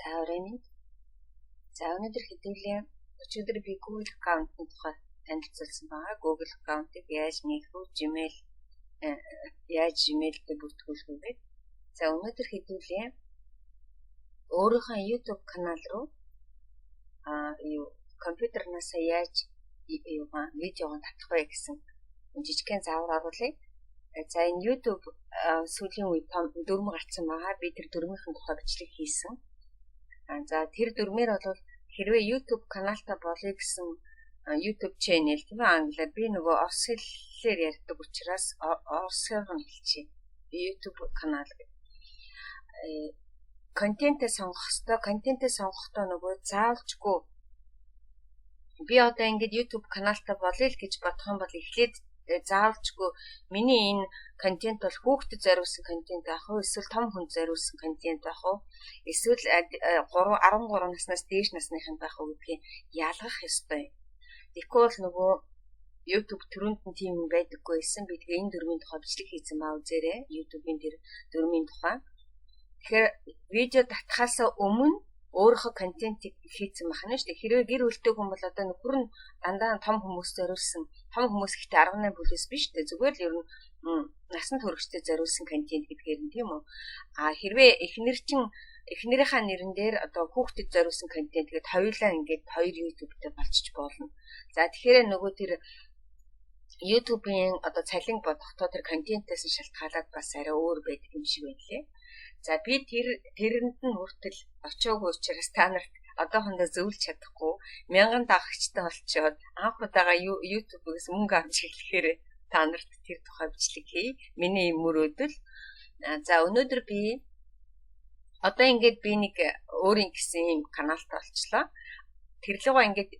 За оройн. За өнөөдөр хэдүүлээ өчигдөр би Google account-ны тухай танилцуулсан байгаа. Google account-ыг яаж нээх вэ? Gmail яаж Gmail-тэй бүртгүүлэх вэ? За өнөөдөр хэдүүлээ өөрийнхөө YouTube канал руу компьютернаас яаж видеог татах вэ гэсэн жижигхэн заавар оруулъя. За энэ YouTube сүүлийн үед дүрм гарсан байгаа. Би тэр дүрмийн тухай бичлэг хийсэн. За тэр дүрмээр бол хэрвээ YouTube каналтай болъё гэсэн YouTube channel тийм ээ англиар би нөгөө орос хэлээр ярьдаг учраас оросоор нь хэлчихье. YouTube канал контентээ сонгох ёстой. Контентээ сонгохдоо нөгөө заавалчгүй би одоо ингэж YouTube каналтай болъё л гэж бодох юм бол эхлээд заавалчгүй миний энэ контент бол хүүхдэд зориулсан контент байх уу эсвэл том хүнд зориулсан контент байх уу эсвэл 13 наснаас дээш насныхын байх уу гэдгийг ялгах ёстой. Тэгэхгүй бол нөгөө YouTube төрөнд нь тийм байдаггүй байсан. Би тэгээ энэ дүрмийн тухай бичлэг хийсэн баа үзээрэй. YouTube-ийн тэр дүрмийн тухай. Тэгэхээр видео татхаас өмнө өөрийнхөө контентийг хийсэн байна шүү дээ. Хэрвээ гэр бүлтэй хүн бол одоо нөхөр нь дандаа том хүмүүс зориулсан, том хүмүүс ихтэй 18 бүлээс биш дээ. Зүгээр л ер нь насанд хүрэгчтэй зориулсан контент гэдгээр нь тийм үү. Хэрвээ эхнэрийнхээ нэрэн дээр одоо хүүхдэд зориулсан контент гэдэг хоёулаа ингээд хоёр YouTube-тэй болчих болно. За тэгэхээр нөгөө тэр YouTube-ийн одоо цалин бодохдоо тэр контентээс нь шалтгаалаад бас арай өөр байдаг юм шиг байлээ. За би тэрэнд нь хүртэл очоогүй учраас та нарт одоохондоо зөвлөж чадахгүй 1000 дагагчтай болчиход анх удаага YouTube-ээс мөнгө авч эхлэхээр та нарт тэр тухай бичлэг хий. Миний мөрөөдөл. За өнөөдөр би одоо ингээд би нэг өөрийн гэсэн юм каналтай болчлоо. Тэрлэгөө ингээд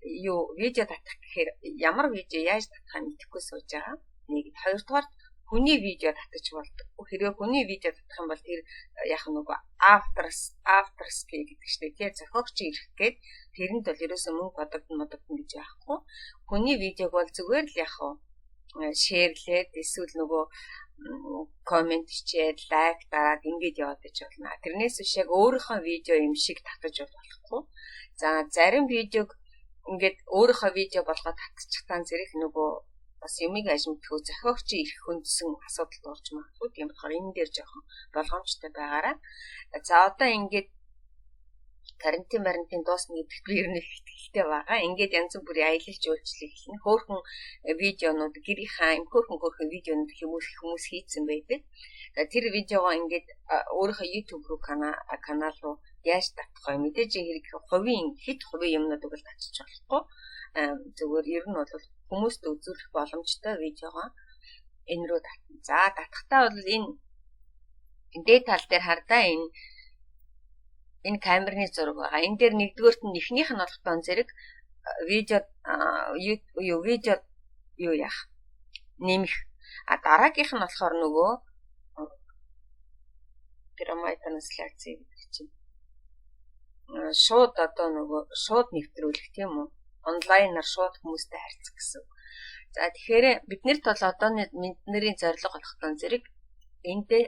видео татах гэхээр ямар видео яаж татах нь мэдэхгүй сууж байгаа. Нэг хоёрдугаар хүний видео татаж болдог. Хэрвээ хүний видео татах юм бол тэр яг нөгөө after speak гэдэг чинь тэр зохиогч ирэх гээд тэрэнд бол ерөөсөө мөнгө бодогдно гэж яахгүй. Хүний видеог бол зүгээр л яг шеэрлээд эсвэл нөгөө комент хийгээд лайк дараад ингэж яваад иж болно. Тэрнээс биш яг өөрийнхөө видео юм шиг татаж болохгүй. За зарим видеог ингээд өөрийнхөө видео болгоод татчихтан зэрэг нөгөө бас юмыг ажимтгөө зохиогч ирэх хүндсэн асуудал болж магадгүй. Тийм болохоор энэ дээр жоохон болгоомжтой байгаарай. За одоо ингээд карантин дуусна гэдэгт би ер нь ихтэй байгаа. Ингээд янз бүрийн аялал жуулчлал эхэлнэ. Хөөрхөн видеонууд гэрийн хөөрхөн видеонууд хүмүүс хийцэн байдаг. Тэр видеогоо ингээд өөрийнхөө YouTube руу канал руу яаж татах вэ? Мэдээж хэрэг хувийн юмнууд бол татчих болохгүй. Зүгээр ер нь бол хүмүүст үзүүлэх боломжтой видеогоо энэ рүү татна. За татахтаа бол энэ дээд тал дээр хардаа энэ камерны зураг байгаа. Энэ дээр нэгдүгээрт нь эхнийх нь болохгүй зэрэг видео нэмэх. Дараагийнх нь болохоор нөгөө граммай транслаци гэдэг чинь шууд одоо нөгөө шууд нэвтрүүлэх тийм үү? Онлайнаар шууд хүмүүстэй харьцах гэсэн. За тэгэхээр биднэрт бол одоо бидний зорилго болохгүй зэрэг эндээ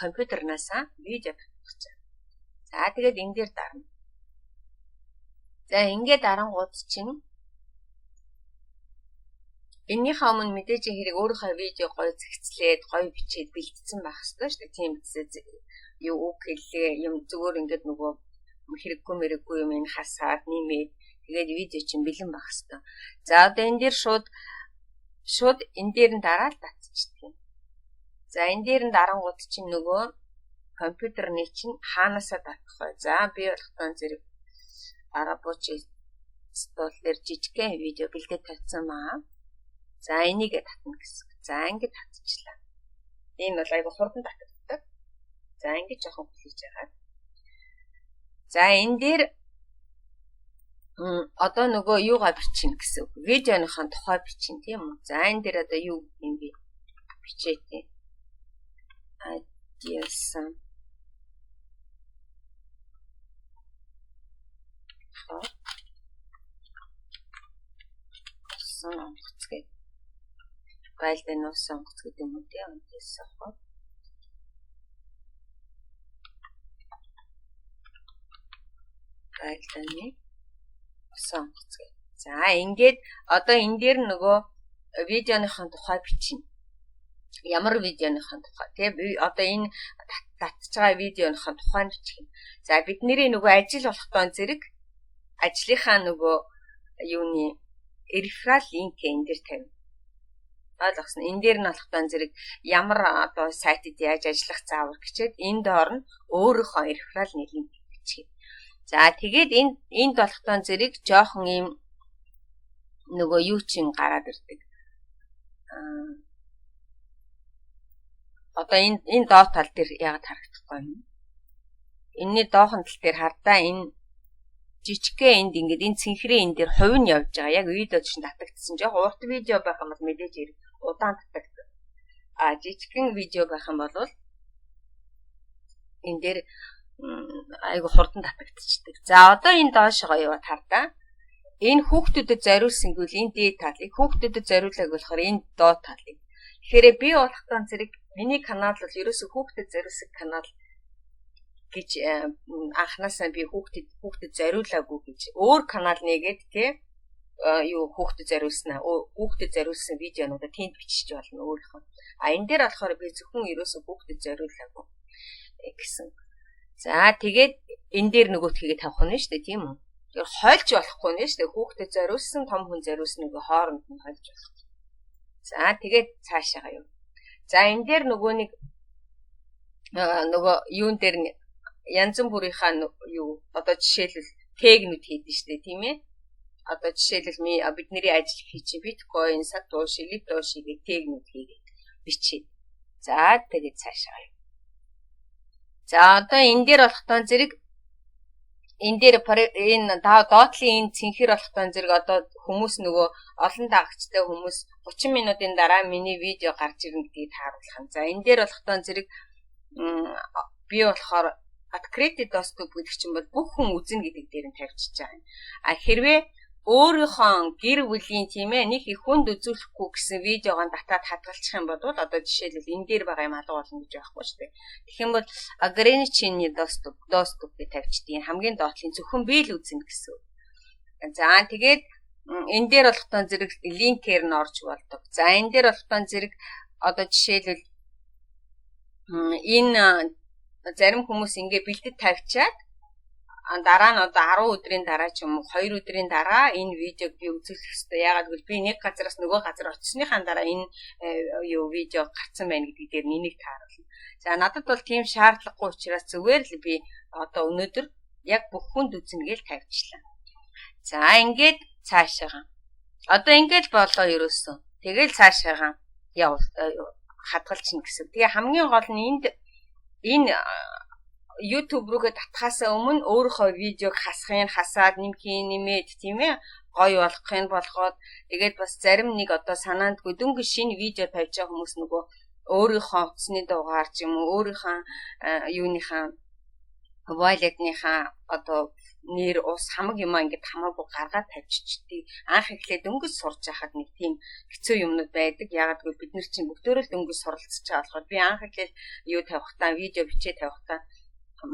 компьютернаас видео татах. За тэгээд энэ дээр дарна. За ингээд дарангууд чинь эннийхээ өмнө мэдээж хэрэг өөрийнхөө видео гоё зэгцлээд гоё бичээд бэлдсэн байх хэрэгтэй шүү дээ. Тийм үг хэллээ юм зүгээр ингээд нөгөө хэрэггүй юм энэ хасаад нэмээд тэгээд видео чинь бэлэн байх хэрэгтэй. За одоо энэ дээр шууд энэ дээр нь дараад татчихдаг. За энэ дээр нь дарангууд чинь нөгөө компьютерний чинь хаанаасаа татах вэ? За би болохгүй зэрэг арабууч стол дээр жижигхэн видео бэлдээд тавьсан маа. За энийг татна гэсэн. За ингэ татчихлаа. Энэ бол айгу хурдан татдаг. За ингэ жоохон хүлээж байгаа. За энэ дээр одоо нөгөө юугаа бичнэ гэсэн үг. Видеоныхон тухай бичнэ тийм үү? За энэ дээр одоо юу юм би бичээтэй. Адиасан онгоц гэдэг. Гайлдан нуусан онгоц гэдэг юм уу тийм үү? байлдааны. Сонгоцгоо. За ингээд одоо энэ дээр нөгөө видеоныхон тухай бичнэ. Ямар видеоныхон тухай тий би одоо энэ татж байгаа видеоныхон тухай бичих юм. За бидний нөгөө ажил болохтой зэрэг ажлынхаа нөгөө юуны реферал линк энэ дээр тавина. Ойлгосон. Энэ дээр нь болохтой зэрэг ямар одоо сайтад яаж ажиллах заавар гэчээд энэ доор нь өөрийнхөө реферал линк бичих. За тэгээд энд болохтой зэрэг жоохон юм нөгөө юу чин гараад ирдэг. Одоо энэ доод тал дээр яг харагдахгүй юм. Энийний доохон тал дээр хардаа энэ жижигхэн энд ингээд энэ цэнхрээ энэ дээр хувь нь явж байгаа. Яг видео чинь татагдсан. Яг урт видео байх юм бол мэдээж удаан татагдав. Жижигхэн видео байх юм бол энэ дээр айгу хурдан татагдчихдаг. За одоо энэ доошоо яваад хардаа. Энэ хүүхдүүдэд зориулсан гэвэл энэ дээд талыг хүүхдүүдэд зориулаг болохоор энэ доод талыг. Тэгэхээр би болохтой зэрэг миний канал бол ерөөсөө хүүхдэд зориулсан канал гэж анханасаа би хүүхдэд зориулаагүй гэж өөр канал нэгээд тий юу хүүхдэд зориулсан видеонуудаа тэнд бичиж болно өөрийнхөө. Энэ дээр болохоор би зөвхөн ерөөсөө хүүхдэд зориулаагүй гэсэн. За тэгээд энэ дээр нөгөөтгийгээ тавих нь шүү дээ тийм үү? Тэр хольж болохгүй нэ шүү дээ хүүхдэд зориулсан том хүн зориулсан нэг хооронд нь хольж болох. За тэгээд цаашаа юу. За энэ дээр нөгөө юун дээр янз бүрийнхаа юу одоо жишээлбэл тэгнүүд хийдэж штэ тийм ээ. Одоо жишээлбэл бидний ажил хийж биткойн, сату, шилито шиг тэгнүүд хийгээд бичээд. За тэгээд цаашаа юу. За одоо энэ дээр болохтой зэрэг энэ дээр энэ доотлын энэ цэнхэр болохтой зэрэг одоо хүмүүс нөгөө олон дагагчтай хүмүүс 30 минутын дараа миний видео гарч ирнэ гэдгийг тааруулах юм. За энэ дээр болохтой зэрэг би болохоор accredited доступ гэдэг чинь бол бүх хүн үзнэ гэдэг дээр нь тавьчихж байгаа юм. Хэрвээ өөрийнхөө гэр бүлийн тийм ээ нэг их хүнд үзүүлэхгүй гэсэн видеогоо татаад хадгалчих юм бол одоо жишээлбэл энэ дээр байгаа юм алга болно гэж байхгүй шүү дээ. Тэгэх юм бол ограниченный доступ гэж тавьчихдээ хамгийн доотлын зөвхөн би л үзнэ гэсэн. За тэгээд энэ дээр болохтой зэрэг линкээр нь орж болдог. За энэ дээр болохтой зэрэг одоо жишээлбэл энэ зарим хүмүүс ингээ бэлдэд тавьчаад дараа нь одоо 10 өдрийн дараа ч юм уу 2 өдрийн дараа энэ видеог би үзүүлэх ёстой. Яагаад гэвэл би нэг газараас нөгөө газар очсныхаа дараа энэ юу видео гарсан байна гэдгийг дээр нэнийг тааруулна. За надад бол тийм шаардлагагүй учраас зүгээр л би одоо өнөөдөр яг бүх хүнд үзнэ гэж тавьчихлаа. За ингээд цаашаа. Одоо ингээд болоо ерөөсөн. Тэгэл цаашаа явал хадгалчихна гэсэн. Тэгээ хамгийн гол нь энэ YouTube руугээ татхаасаа өмнө өөрийнхөө видеог хасаад нэмээд тийм ээ гоё болгохын болгоод тэгээд бас зарим нэг одоо санаандгүй дөнгөж шинэ видео тавьж байгаа хүмүүс нөгөө өөрийнхөө утасны дугаар ч юм уу өөрийнхөө юуныхаа wallet-ныхаа одоо нэр ус хамаг юм ингээд хамаагүй гаргаад тавьчихдгийг анх эхлээд дөнгөж сурж байхад нэг тийм хэцүү юмнууд байдаг. Ягаад гэвэл бид нар чинь бүгдөө л дөнгөж суралцж байгаа болохоор би анх эхлээд юу тавихтаа видео бичээ тавихтаа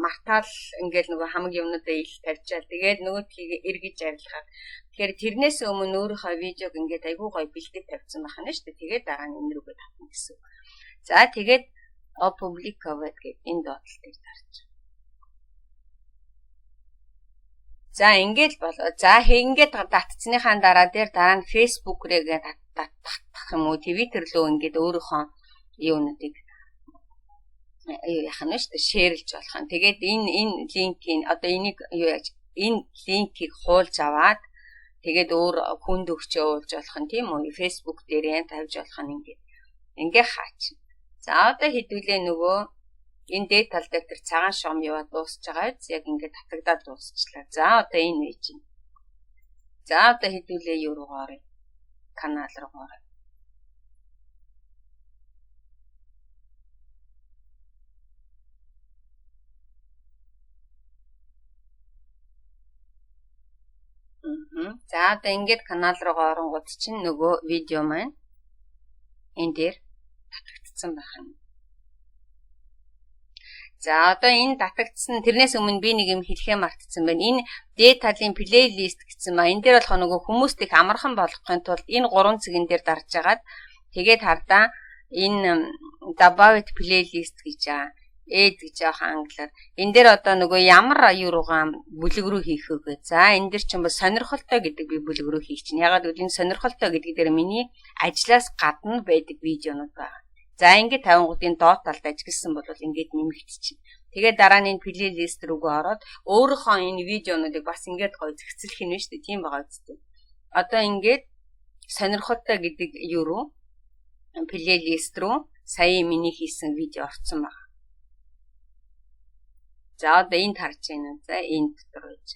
мартаал ингээд нөгөө хамаг юмнуудаа ил тавьчаал тэгээд нөгөөдхийг эргэж арилгаад тэгэхээр тэрнээс өмнө өөрийнхөө видеог ингээд айгүй гоё бэлдээд тавьсан байх нь шүү дээ. Тэгээд дараа нь энэ рүүгээ татна гэсэн. За тэгээд public cover гэдэг энэ доотлол дээр тарж. За ингээд болоо. За ингээд татцсныхаа дараа нь Facebook рээгээ татах юм уу Twitter рүү ингээд өөрийнхөө юунуудыг яхана шүү дээ шеэрлж болох юм. Тэгээд энэ линкийг одоо энийг юу яаж энэ линкийг хуулж аваад тэгээд өөр хүнд өгч явуулж болох нь тийм үү? Facebook дээр ян тавьж болох нь ингээ хаач. За одоо хэдүүлээ нөгөө энэ дээд тал дээр тэр цагаан шом яваад дуусч байгаа биз яг ингээ татагдаад дуусчлаа. За одоо энэ байж байна. За одоо хэдүүлээ юу руугаар канал руугаар. За одоо ингээд канал руугаа оронгууд чинь нөгөө видео маань энэ дээр татагдсан байна. За одоо энэ татагдсан тэрнээс өмнө би нэг юм хэлхээ мартсан байна. Энэ дээд талын плейлист гэсэн маа. Энэ дээр болох нөгөө хүмүүст их амархан болгохын тулд энэ 3 цэгэн дээр дарж агаад тэгээд хардаа энэ добавить плейлист гэж аа. Эд гэж яахан англиар. Энэ дээр одоо нөгөө ямар аюу руугаа бүлэг рүү хийх вэ? За энэ дээр ч юм бол сонирхолтой гэдэг би бүлэг рүү хийх чинь. Ягаад гэвэл энэ сонирхолтой гэдэг дээр миний ажлаас гадна байдаг видеонууд байна. За ингээд 50-уудын доод талд ажилласан бол ингээд нэмэгдчихэв. Тэгээд дараа нь энэ плейлист рүүгээ ороод өөрийнхөө энэ видеонуудыг бас ингээд гоё зэгцлэх юм шүү дээ. Тийм байгаа үстэй. Одоо ингээд сонирхолтой гэдэг юу руу плейлист рүү сая миний хийсэн видео орсон байна. За одоо энд харж байна. За энэ дотор байж.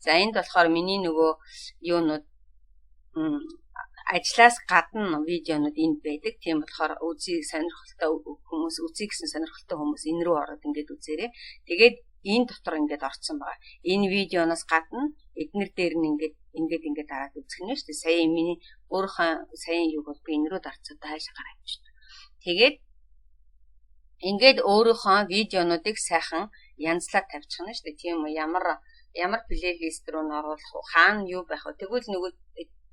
За энд болохоор миний нөгөө юунууд ажлаас гадна видеонууд энд байдаг. Тийм болохоор үзий сонирхолтой хүмүүс, үзий гэсэн сонирхолтой хүмүүс энэ рүү ороод ингээд үзээрэй. Тэгээд энэ дотор ингээд орсон байгаа. Энэ видеоноос гадна эднэр дээр нь ингээд дараад үзэх нь шүү дээ. Сая миний өөрийнхөө саяын юу бол би энэ рүү дарцаад хаашаа гараад шүү дээ. Тэгээд ингээд өөрийнхөө видеонуудыг сайхан янзлаад тавьчих нь шүү дээ. Тийм үү? Ямар плейлист руу н оруулах вэ? Хаана юу байх вэ? Тэгвэл нөгөө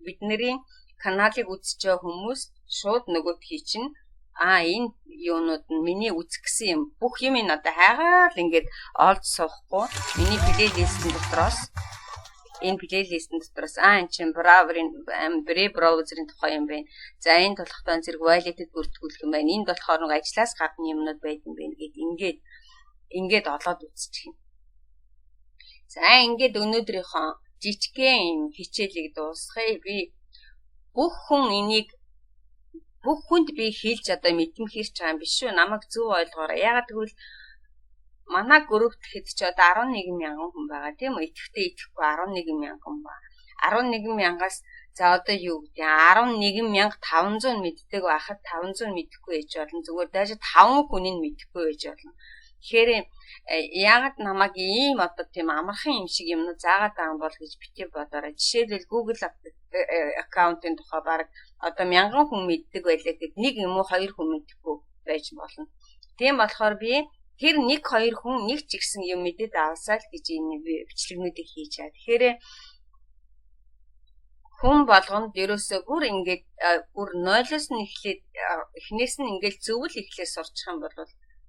бидний каналыг үзэж байгаа хүмүүс шууд нөгөөдхий чинь энэ юунууд нь миний үзэх гэсэн юм. Бүх юм ин одоо хайгаал ингээд олж суухгүй. Миний плейлистэн дотроос энэ чинь Brave browser-ын тухай юм байна. За энэ толгойн зэрэг violated бүртгүүлэх юм байна. Энд болохоор нэг ажлаас гадна юмнууд байдсан байна гэд ингээд олоод үзчих юм. За ингээд өнөөдрийнхөө жижигхэн хичээлийг дуусгая. Би бүх хүнд би хэлж одоо мэдмэхэрч байгаа юм биш үү? Намайг зөв ойлгоорой. Ягаад гэвэл манай группт хэд ч одоо 11 мянган хүн байгаа тийм үү? Итгэвтэй итгэхгүй 11 мянган хүн ба. 11 мянгаас за одоо юу гэдэг 11,500 мэддэг байхад 500 мэдэхгүй байж болно. Зүгээр даже 5 хүн нь мэдэхгүй байж болно. Тэгэхээр яагаад намайг ийм одоо тийм амархан юм шиг юмнууд заагаад байгаа юм бол гэж битгий бодоорой. Жишээлбэл Google аккаунтын тухай баг одоо 1000 хүн мэддэг байлаа гэхэд 1 юм уу 2 хүн мэдэхгүй байж болно. Тийм болохоор би тэр 1-2 хүн нэг ч ихсэн юм мэдээд авсаа л гэж энэ бичлэгнүүдийг хийж чад. Тэгэхээр хүн болгонд ерөөсөө бүр ингээд бүр 0-оос нь эхлээд эхнээс нь ингээд зөвл эхлээд сурчих юм бол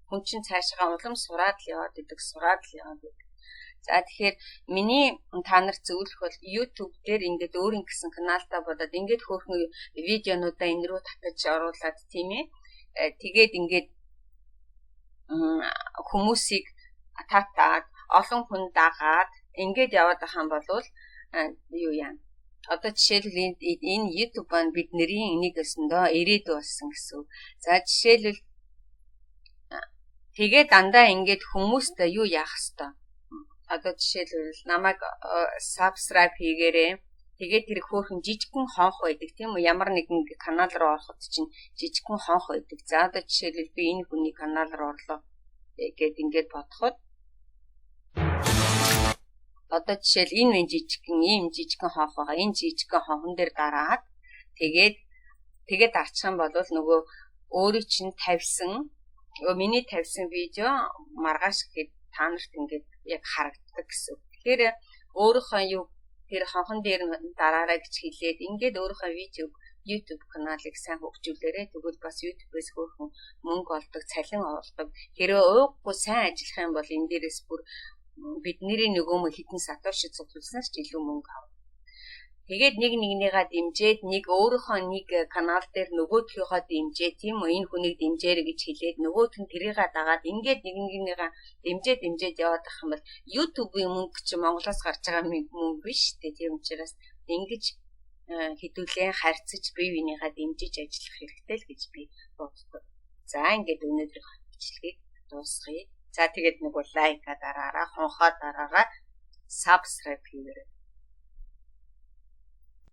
хүн чинь цаашгаа улам сураад л яваад идэг. За тэгэхээр миний та нарт зөвлөх бол YouTube дээр ингээд өөрийн гэсэн каналтай болоод ингээд хөөрхөн видеонуудаа энэ рүү татаж оруулаад тийм ээ. Тэгээд ингээд хүмүүсийг татаад олон хүн дагаад ингээд яваад байгаа юм бол юу яа. Одоо жишээлбэл энэ YouTube маань бидний энийг өсөндөө ирээдүй болсон гэсэн. За жишээлбэл тэгээ дандаа ингээд хүмүүст юу яах хэвээр. Одоо жишээлбэл намайг subscribe хийгээрэй. Тэгээд тэр хөөрхөн жижигхэн хонх байдаг тийм үү? Ямар нэгэн канал руу ороход чинь жижигхэн хонх байдаг. За одоо жишээлбэл би энэ хүний канал руу орлоо гэд ингээд бодоход одоо жишээл энэ ийм жижигхэн хонх байгаа. Энэ жижигхэн хонхон дээр дараад тэгээд арчих юм бол нөгөө өөрийн чинь тавьсан миний тавьсан видео маргааш гэхэд та нарт ингээд яг харагддаг гэсэн. Тэгэхээр өөрийнхөө юу тэр хонхон дээр дараарай гэж хэлээд ингээд өөрийнхөө YouTube каналыг сайн хөгжүүлээрэй. Тэгвэл бас YouTube-ээс хөөрхөн мөнгө олдог, цалин олдог. Хэрвээ ууггүй сайн ажиллах юм бол энэ дээрээс бүр бидний нөгөө хитэн сатоши цуглуулснаас ч илүү мөнгө авах. Тэгээд нэгнийгаа дэмжээд өөрийнхөө канал дээр нөгөөдхийнхөө дэмжээ тийм үү энэ хүнийг дэмжээрэй гэж хэлээд нөгөөдх нь тэрийгээ дагаад ингээд нэгнийгаа дэмжээд яваад ах юм бол YouTube-ийн мөнгө чи Монголоос гарч байгаа мөнгө биш үү? Тийм учраас ингэж хэдүүлээ харьцаж бие биенийгаа дэмжиж ажиллах хэрэгтэй л гэж би боддог. За ингээд өнөөдрийнхөө бичлэгийг дуусгая. За тэгээд лайка дараараа, хонхоо дараараа, subscribe хийгээрэй.